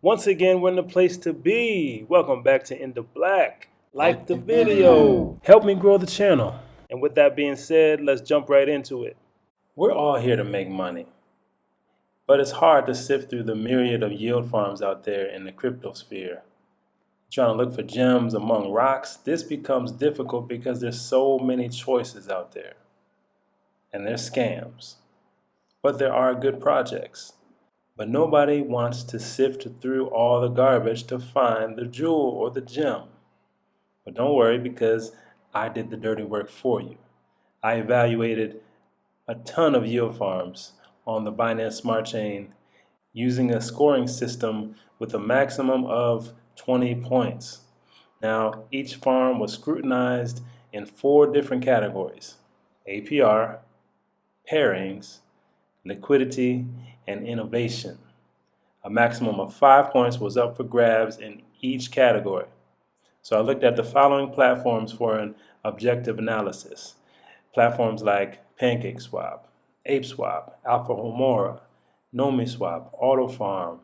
Once again, we're in the place to be. Welcome back to In the Black. Like the video. Help me grow the channel. And with that being said, let's jump right into it. We're all here to make money. But it's hard to sift through the myriad of yield farms out there in the crypto sphere. Trying to look for gems among rocks, this becomes difficult because there's so many choices out there. And there's scams. But there are good projects. But nobody wants to sift through all the garbage to find the jewel or the gem. But don't worry, because I did the dirty work for you. I evaluated a ton of yield farms on the Binance Smart Chain using a scoring system with a maximum of 20 points. Now, each farm was scrutinized in 4 different categories: APR, pairings, liquidity, and innovation. A maximum of 5 points was up for grabs in each category. So I looked at the following platforms for an objective analysis. Platforms like PancakeSwap, ApeSwap, AlphaHomora, NomiSwap, AutoFarm,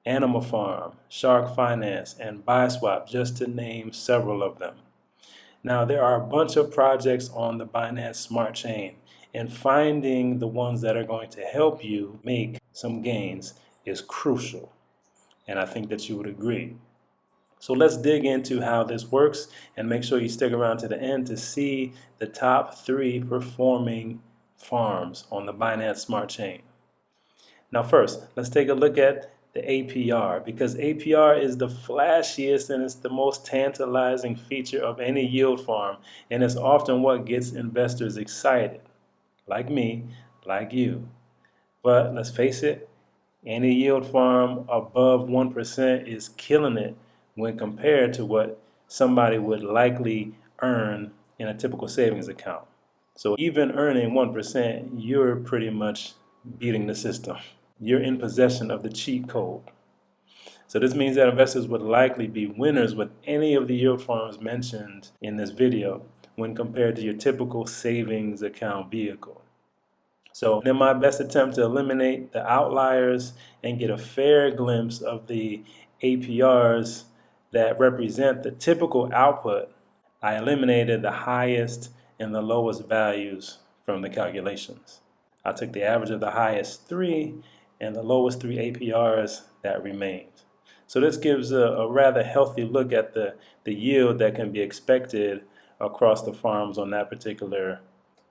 Animal Farm, Shark Finance, and BuySwap, just to name several of them. Now, there are a bunch of projects on the Binance Smart Chain, and finding the ones that are going to help you make some gains is crucial. And I think that you would agree. So let's dig into how this works, and make sure you stick around to the end to see the top 3 performing farms on the Binance Smart Chain. Now first, let's take a look at the APR, because APR is the flashiest and it's the most tantalizing feature of any yield farm, and it's often what gets investors excited, like me, like you. But let's face it, any yield farm above 1% is killing it when compared to what somebody would likely earn in a typical savings account. So even earning 1%, you're pretty much beating the system. You're in possession of the cheat code. So this means that investors would likely be winners with any of the yield farms mentioned in this video when compared to your typical savings account vehicle. So in my best attempt to eliminate the outliers and get a fair glimpse of the APRs that represent the typical output, I eliminated the highest and the lowest values from the calculations. I took the average of the highest 3 and the lowest 3 APRs that remained. So this gives a rather healthy look at the yield that can be expected across the farms on that particular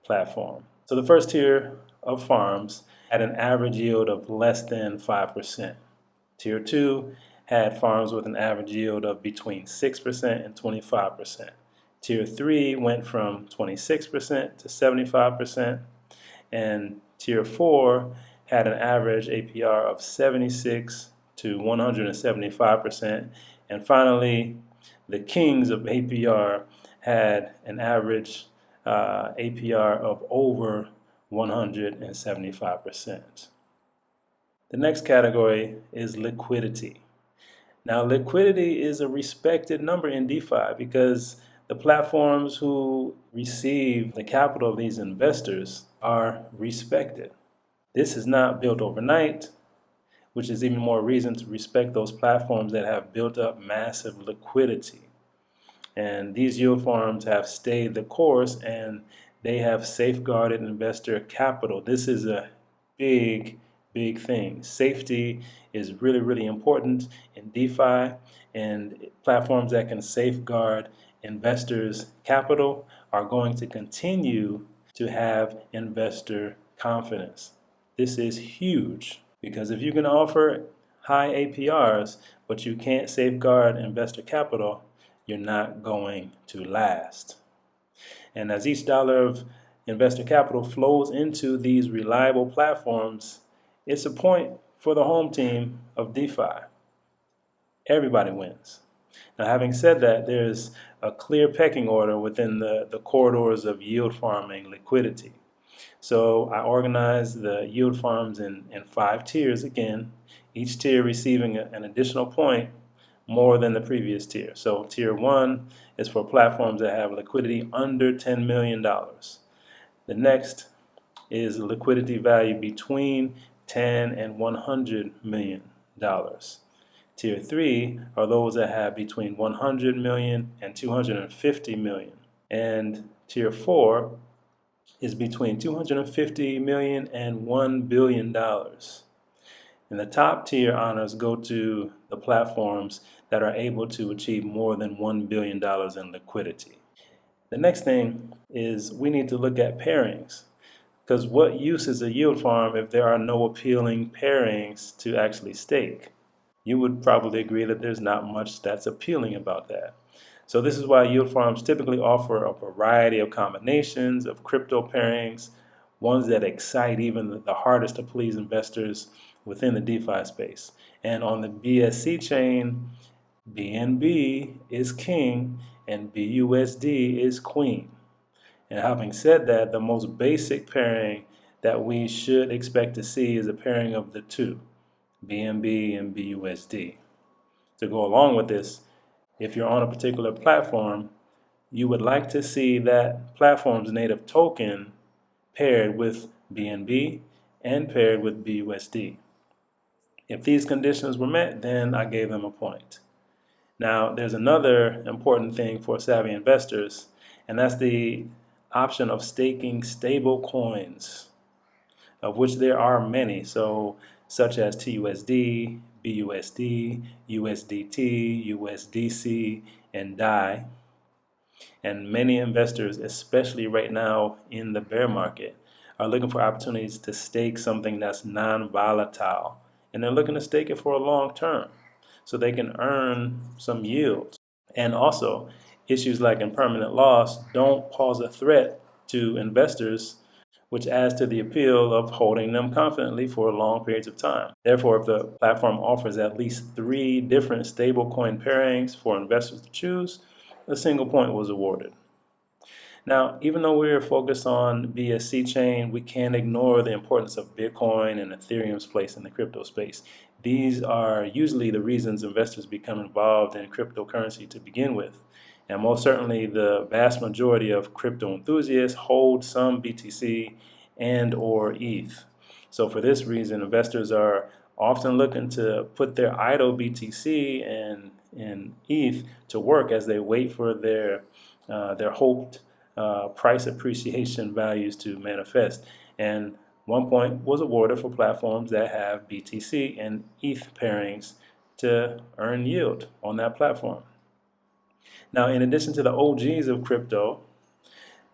platform. So the first tier of farms had an average yield of less than 5%. Tier 2 had farms with an average yield of between 6% and 25%. Tier 3 went from 26% to 75%, and Tier 4 had an average APR of 76 to 175%, and finally, the kings of APR had an average APR of over 175%. The next category is liquidity. Now, liquidity is a respected number in DeFi because the platforms who receive the capital of these investors are respected. This is not built overnight, which is even more reason to respect those platforms that have built up massive liquidity. And these yield farms have stayed the course, and they have safeguarded investor capital. This is a big thing. Safety is really important in DeFi, and platforms that can safeguard investors' capital are going to continue to have investor confidence. This is huge, because if you can offer high APRs but you can't safeguard investor capital, you're not going to last. And as each dollar of investor capital flows into these reliable platforms, it's a point for the home team of DeFi. Everybody wins. Now, having said that, there's a clear pecking order within the corridors of yield farming liquidity. So I organized the yield farms in 5 tiers again, each tier receiving an additional point more than the previous tier. So tier 1 is for platforms that have liquidity under $10 million. The next is liquidity value between $10 and $100 million. Tier 3 are those that have between 100 million and 250 million. And Tier 4 is between 250 million and $1 billion. And the top tier honors go to the platforms that are able to achieve more than $1 billion in liquidity. The next thing is we need to look at pairings. Because what use is a yield farm if there are no appealing pairings to actually stake? You would probably agree that there's not much that's appealing about that. So this is why yield farms typically offer a variety of combinations of crypto pairings, ones that excite even the hardest to please investors within the DeFi space. And on the BSC chain, BNB is king and BUSD is queen. And having said that, the most basic pairing that we should expect to see is a pairing of the two, BNB and BUSD. To go along with this, if you're on a particular platform, you would like to see that platform's native token paired with BNB and paired with BUSD. If these conditions were met, then I gave them a point. Now, there's another important thing for savvy investors, and that's the option of staking stable coins, of which there are many, such as TUSD, BUSD, USDT, USDC, and DAI. And many investors, especially right now in the bear market, are looking for opportunities to stake something that's non-volatile. And they're looking to stake it for a long term so they can earn some yields. And also, issues like impermanent loss don't pose a threat to investors, which adds to the appeal of holding them confidently for long periods of time. Therefore, if the platform offers at least 3 different stablecoin pairings for investors to choose, a single point was awarded. Now, even though we're focused on BSC chain, we can't ignore the importance of Bitcoin and Ethereum's place in the crypto space. These are usually the reasons investors become involved in cryptocurrency to begin with. And most certainly the vast majority of crypto enthusiasts hold some BTC and or ETH. So for this reason, investors are often looking to put their idle BTC and ETH to work as they wait for their hoped price appreciation values to manifest. And 1 point was awarded for platforms that have BTC and ETH pairings to earn yield on that platform. Now, in addition to the OGs of crypto,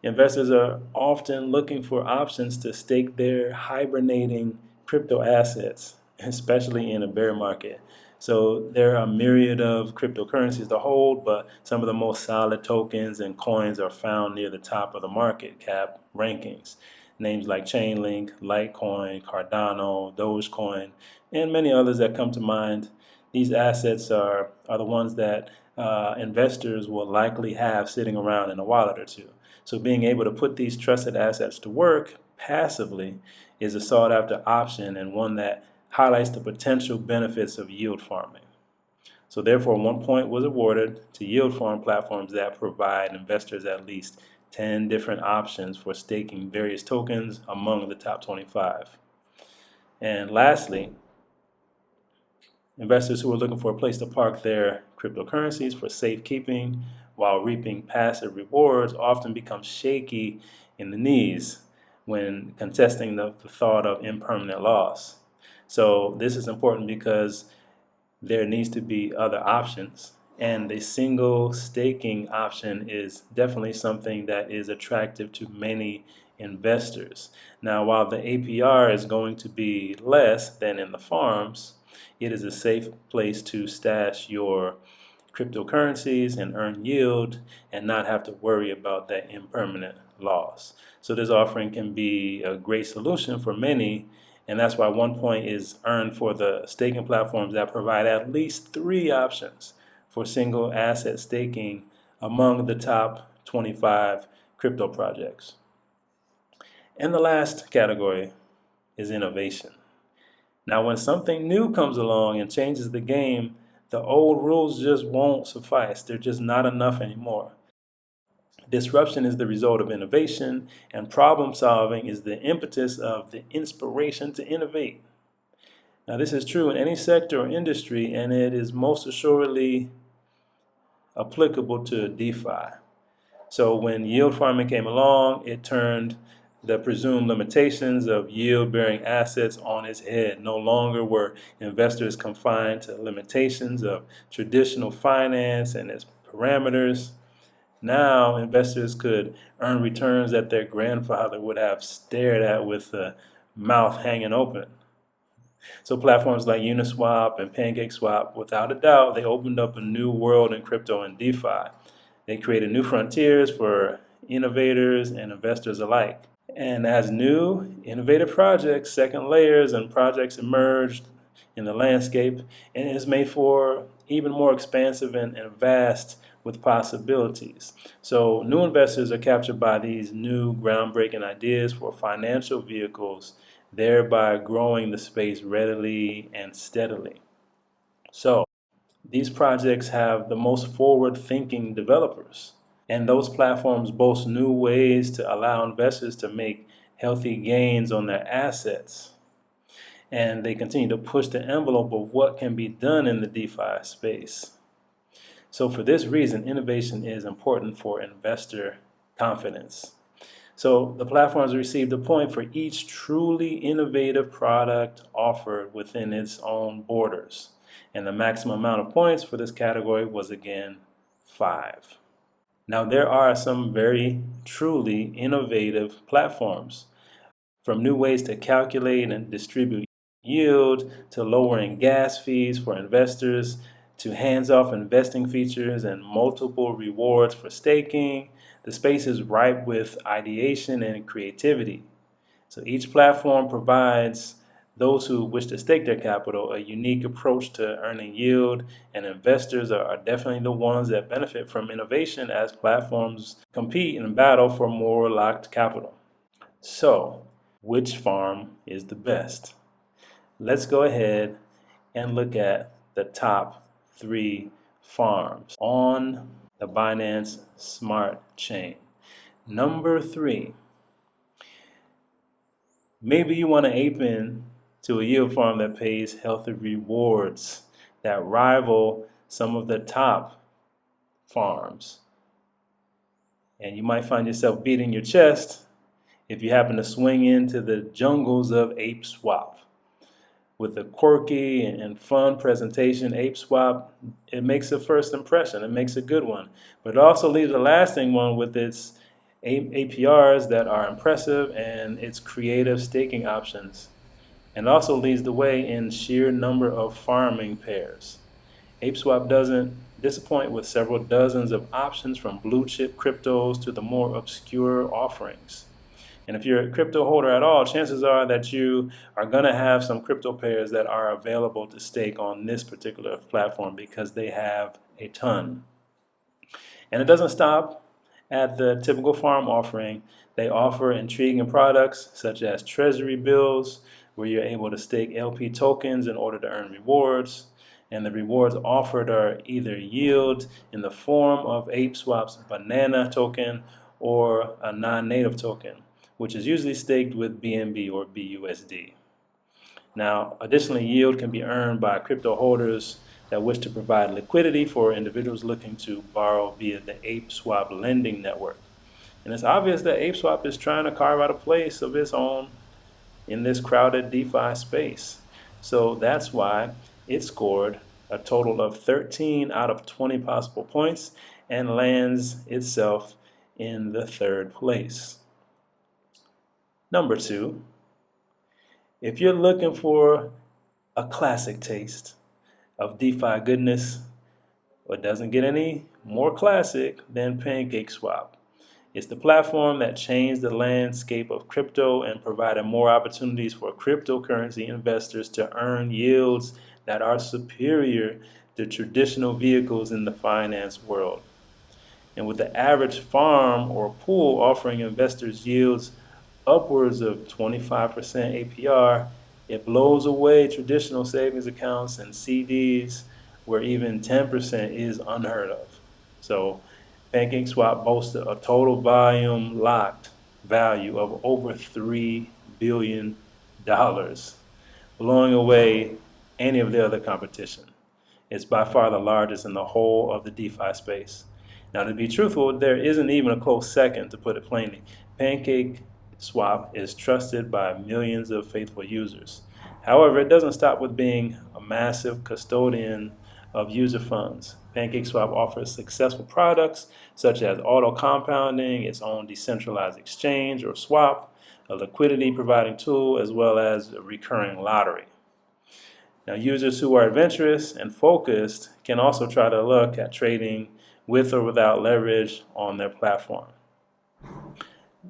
investors are often looking for options to stake their hibernating crypto assets, especially in a bear market. So there are a myriad of cryptocurrencies to hold, but some of the most solid tokens and coins are found near the top of the market cap rankings. Names like Chainlink, Litecoin, Cardano, Dogecoin, and many others that come to mind. These assets are the ones that investors will likely have sitting around in a wallet or two. So being able to put these trusted assets to work passively is a sought after option and one that highlights the potential benefits of yield farming. So therefore 1 point was awarded to yield farm platforms that provide investors at least 10 different options for staking various tokens among the top 25. And lastly, investors who are looking for a place to park their cryptocurrencies for safekeeping while reaping passive rewards often become shaky in the knees when contesting the thought of impermanent loss. So this is important because there needs to be other options. And the single staking option is definitely something that is attractive to many investors. Now, while the APR is going to be less than in the farms, it is a safe place to stash your cryptocurrencies and earn yield and not have to worry about that impermanent loss. So this offering can be a great solution for many, and that's why 1 point is earned for the staking platforms that provide at least 3 options for single asset staking among the top 25 crypto projects. And the last category is innovation. Now, when something new comes along and changes the game, the old rules just won't suffice. They're just not enough anymore. Disruption is the result of innovation, and problem solving is the impetus of the inspiration to innovate. Now, this is true in any sector or industry, and it is most assuredly applicable to DeFi. So when yield farming came along, it turned the presumed limitations of yield-bearing assets on its head. No longer were investors confined to limitations of traditional finance and its parameters. Now investors could earn returns that their grandfather would have stared at with the mouth hanging open. So platforms like Uniswap and PancakeSwap, without a doubt, they opened up a new world in crypto and DeFi. They created new frontiers for innovators and investors alike. And as new, innovative projects, second layers, and projects emerged in the landscape, and it is made for even more expansive and vast with possibilities. So new investors are captured by these new groundbreaking ideas for financial vehicles, thereby growing the space readily and steadily. So these projects have the most forward-thinking developers. And those platforms boast new ways to allow investors to make healthy gains on their assets. And they continue to push the envelope of what can be done in the DeFi space. So for this reason, innovation is important for investor confidence. So the platforms received a point for each truly innovative product offered within its own borders. And the maximum amount of points for this category was again 5. Now there are some very truly innovative platforms, from new ways to calculate and distribute yield, to lowering gas fees for investors, to hands-off investing features and multiple rewards for staking. The space is ripe with ideation and creativity. So each platform provides those who wish to stake their capital a unique approach to earning yield, and investors are definitely the ones that benefit from innovation as platforms compete and battle for more locked capital. So, which farm is the best? Let's go ahead and look at the top 3 farms on the Binance Smart Chain. Number 3. Maybe you want to ape in to a yield farm that pays healthy rewards that rival some of the top farms. And you might find yourself beating your chest if you happen to swing into the jungles of ApeSwap. With a quirky and fun presentation, ApeSwap, it makes a first impression. It makes a good one. But it also leaves a lasting one with its APRs that are impressive and its creative staking options. And also leads the way in sheer number of farming pairs. ApeSwap doesn't disappoint with several dozens of options, from blue chip cryptos to the more obscure offerings. And if you're a crypto holder at all, chances are that you are going to have some crypto pairs that are available to stake on this particular platform, because they have a ton. And it doesn't stop at the typical farm offering. They offer intriguing products such as treasury bills, where you're able to stake LP tokens in order to earn rewards. And the rewards offered are either yield in the form of ApeSwap's banana token or a non-native token, which is usually staked with BNB or BUSD. Now, additionally, yield can be earned by crypto holders that wish to provide liquidity for individuals looking to borrow via the ApeSwap lending network. And it's obvious that ApeSwap is trying to carve out a place of its own in this crowded DeFi space. So that's why it scored a total of 13 out of 20 possible points and lands itself in the 3rd place. Number 2, if you're looking for a classic taste of DeFi goodness, it doesn't get any more classic than PancakeSwap. It's the platform that changed the landscape of crypto and provided more opportunities for cryptocurrency investors to earn yields that are superior to traditional vehicles in the finance world. And with the average farm or pool offering investors yields upwards of 25% APR, it blows away traditional savings accounts and CDs, where even 10% is unheard of. So PancakeSwap boasts a total volume locked value of over $3 billion, blowing away any of the other competition. It's by far the largest in the whole of the DeFi space. Now, to be truthful, there isn't even a close second, to put it plainly. PancakeSwap is trusted by millions of faithful users. However, it doesn't stop with being a massive custodian of user funds. PancakeSwap offers successful products such as auto compounding, its own decentralized exchange or swap, a liquidity providing tool, as well as a recurring lottery. Now, users who are adventurous and focused can also try to look at trading with or without leverage on their platform.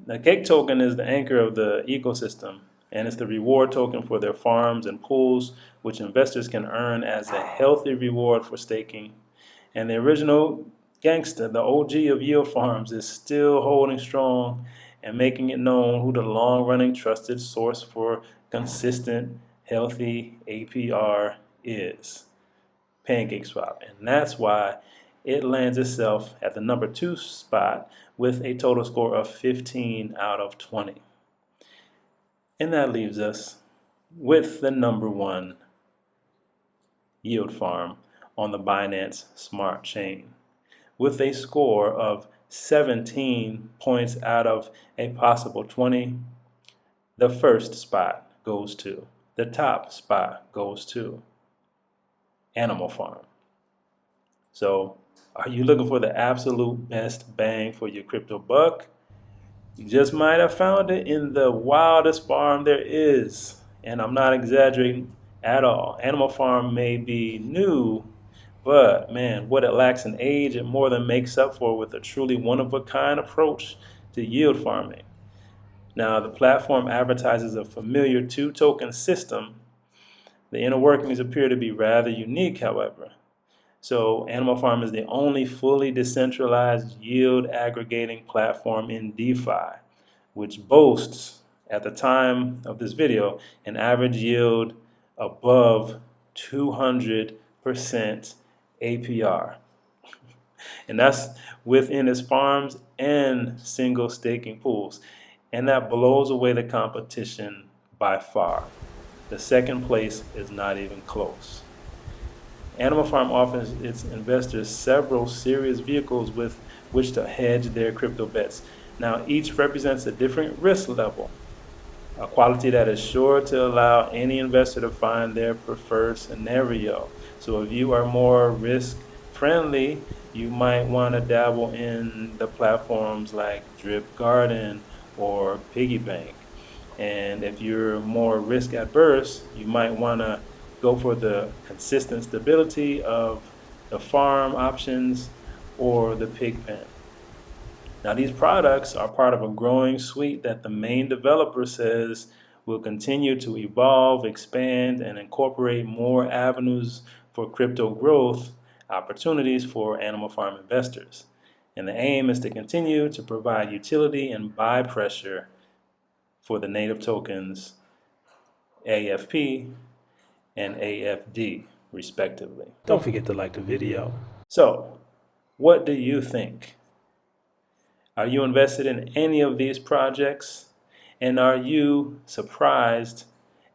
The Cake token is the anchor of the ecosystem, and it's the reward token for their farms and pools, which investors can earn as a healthy reward for staking. And the original gangster, the OG of yield farms, is still holding strong and making it known who the long-running trusted source for consistent, healthy APR is: PancakeSwap. And that's why it lands itself at the number 2 spot with a total score of 15 out of 20. And that leaves us with the number 1 yield farm on the Binance Smart Chain, with a score of 17 points out of a possible 20. The first spot goes to, the top spot goes to Animal Farm. So, are you looking for the absolute best bang for your crypto buck? You just might have found it in the wildest farm there is. And I'm not exaggerating at all. Animal Farm may be new, but man, what it lacks in age, it more than makes up for with a truly one-of-a-kind approach to yield farming. Now, the platform advertises a familiar 2-token system. The inner workings appear to be rather unique, however. So Animal Farm is the only fully decentralized yield aggregating platform in DeFi, which boasts, at the time of this video, an average yield above 200% APR. And that's within its farms and single staking pools. And that blows away the competition by far. The second place is not even close. Animal Farm offers its investors several serious vehicles with which to hedge their crypto bets. Now, each represents a different risk level, a quality that is sure to allow any investor to find their preferred scenario. So if you are more risk friendly, you might want to dabble in the platforms like Drip Garden or Piggy Bank. And if you're more risk adverse, you might want to go for the consistent stability of the farm options or the pig pen. Now, these products are part of a growing suite that the main developer says will continue to evolve, expand, and incorporate more avenues for crypto growth opportunities for Animal Farm investors. And the aim is to continue to provide utility and buy pressure for the native tokens AFP and AFD, respectively. Don't forget to like the video. So, what do you think? Are you invested in any of these projects? And are you surprised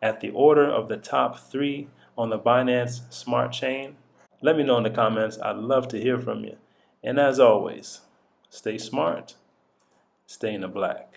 at the order of the top 3 on the Binance Smart Chain? Let me know in the comments. I'd love to hear from you. And as always, stay smart, stay in the black.